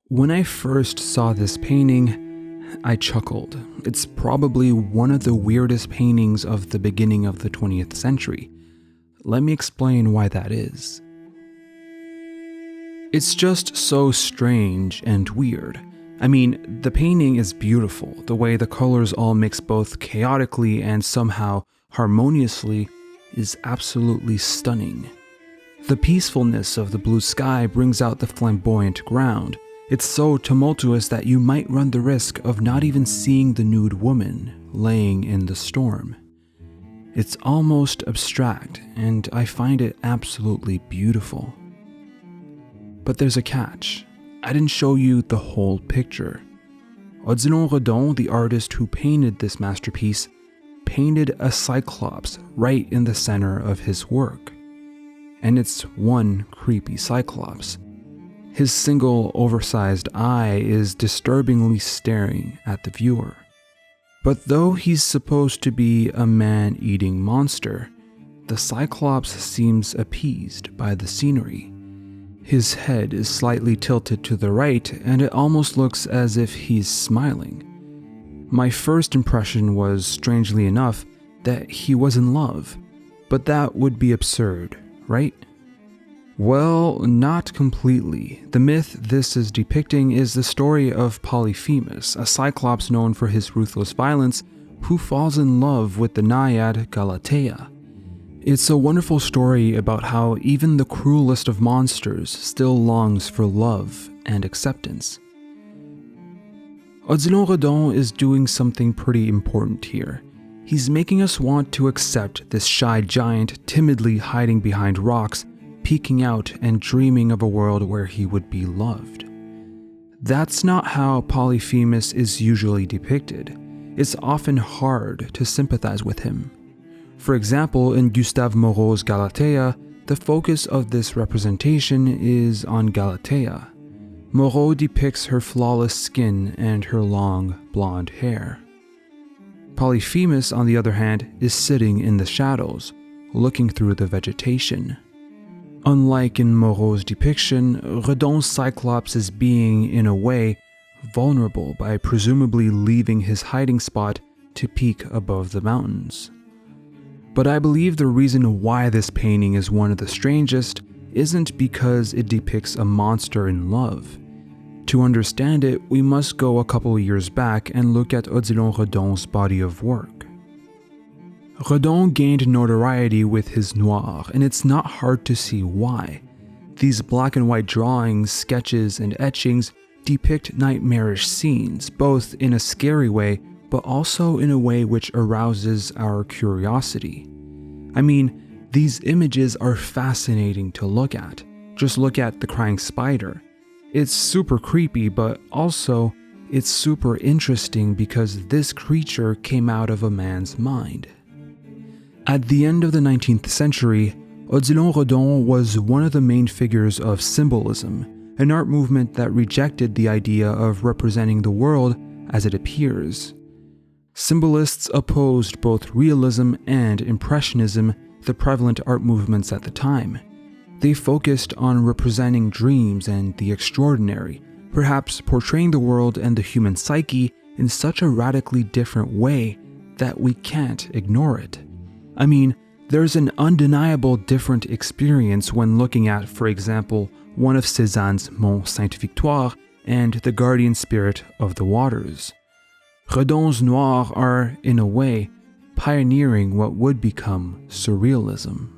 When I first saw this painting, I chuckled. It's probably one of the weirdest paintings of the beginning of the 20th century. Let me explain why that is. It's just so strange and weird. I mean, the painting is beautiful. The way the colors all mix both chaotically and somehow harmoniously is absolutely stunning. The peacefulness of the blue sky brings out the flamboyant ground. It's so tumultuous that you might run the risk of not even seeing the nude woman laying in the storm. It's almost abstract, and I find it absolutely beautiful. But there's a catch. I didn't show you the whole picture. Odilon Redon, the artist who painted this masterpiece, painted a Cyclops right in the center of his work. And it's one creepy Cyclops. His single oversized eye is disturbingly staring at the viewer. But though he's supposed to be a man-eating monster, the Cyclops seems appeased by the scenery. His head is slightly tilted to the right, and it almost looks as if he's smiling. My first impression was, strangely enough, that he was in love, but that would be absurd, right? Well, not completely. The myth this is depicting is the story of Polyphemus, a Cyclops known for his ruthless violence, who falls in love with the naiad Galatea. It's a wonderful story about how even the cruelest of monsters still longs for love and acceptance. Odilon Redon is doing something pretty important here. He's making us want to accept this shy giant timidly hiding behind rocks, peeking out and dreaming of a world where he would be loved. That's not how Polyphemus is usually depicted. It's often hard to sympathize with him. For example, in Gustave Moreau's Galatea, the focus of this representation is on Galatea. Moreau depicts her flawless skin and her long, blonde hair. Polyphemus, on the other hand, is sitting in the shadows, looking through the vegetation. Unlike in Moreau's depiction, Redon's Cyclops is being, in a way, vulnerable by presumably leaving his hiding spot to peek above the mountains. But I believe the reason why this painting is one of the strangest isn't because it depicts a monster in love. To understand it, we must go a couple of years back and look at Odilon Redon's body of work. Redon gained notoriety with his noir, and it's not hard to see why. These black and white drawings, sketches, and etchings depict nightmarish scenes, both in a scary way, but also in a way which arouses our curiosity. I mean, these images are fascinating to look at. Just look at the crying spider. It's super creepy, but also it's super interesting because this creature came out of a man's mind. At the end of the 19th century, Odilon Redon was one of the main figures of Symbolism, an art movement that rejected the idea of representing the world as it appears. Symbolists opposed both realism and impressionism, the prevalent art movements at the time. They focused on representing dreams and the extraordinary, perhaps portraying the world and the human psyche in such a radically different way that we can't ignore it. I mean, there's an undeniable different experience when looking at, for example, one of Cézanne's Mont Sainte-Victoire and the guardian spirit of the waters. Redon's noirs are, in a way, pioneering what would become surrealism.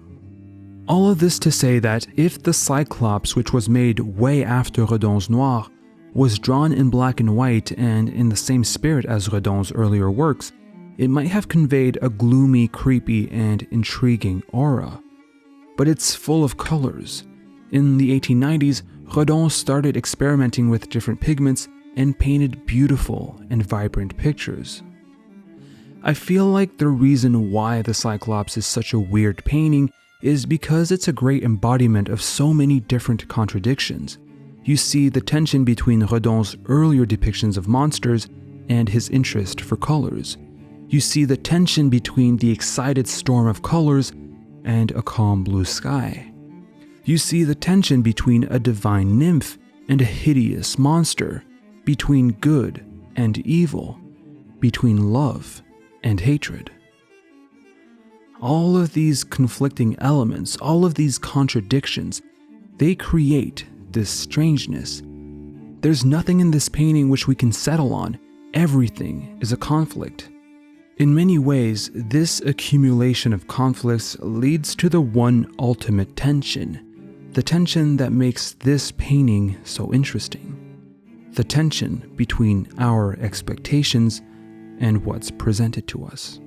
All of this to say that if the Cyclops, which was made way after Redon's noir, was drawn in black and white and in the same spirit as Redon's earlier works, it might have conveyed a gloomy, creepy, and intriguing aura. But it's full of colors. In the 1890s, Redon started experimenting with different pigments and painted beautiful and vibrant pictures. I feel like the reason why the Cyclops is such a weird painting is because it's a great embodiment of so many different contradictions. You see the tension between Redon's earlier depictions of monsters and his interest for colors. You see the tension between the excited storm of colors and a calm blue sky. You see the tension between a divine nymph and a hideous monster, between good and evil, between love and hatred. All of these conflicting elements, all of these contradictions, they create this strangeness. There's nothing in this painting which we can settle on. Everything is a conflict. In many ways, this accumulation of conflicts leads to the one ultimate tension, the tension that makes this painting so interesting. The tension between our expectations and what's presented to us.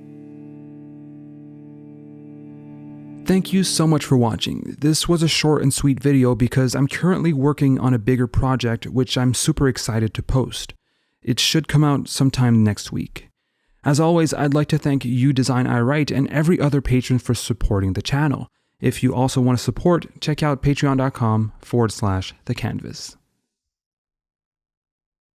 Thank you so much for watching. This was a short and sweet video because I'm currently working on a bigger project which I'm super excited to post. It should come out sometime next week. As always, I'd like to thank You Design I Write and every other patron for supporting the channel. If you also want to support, check out patreon.com/thecanvas.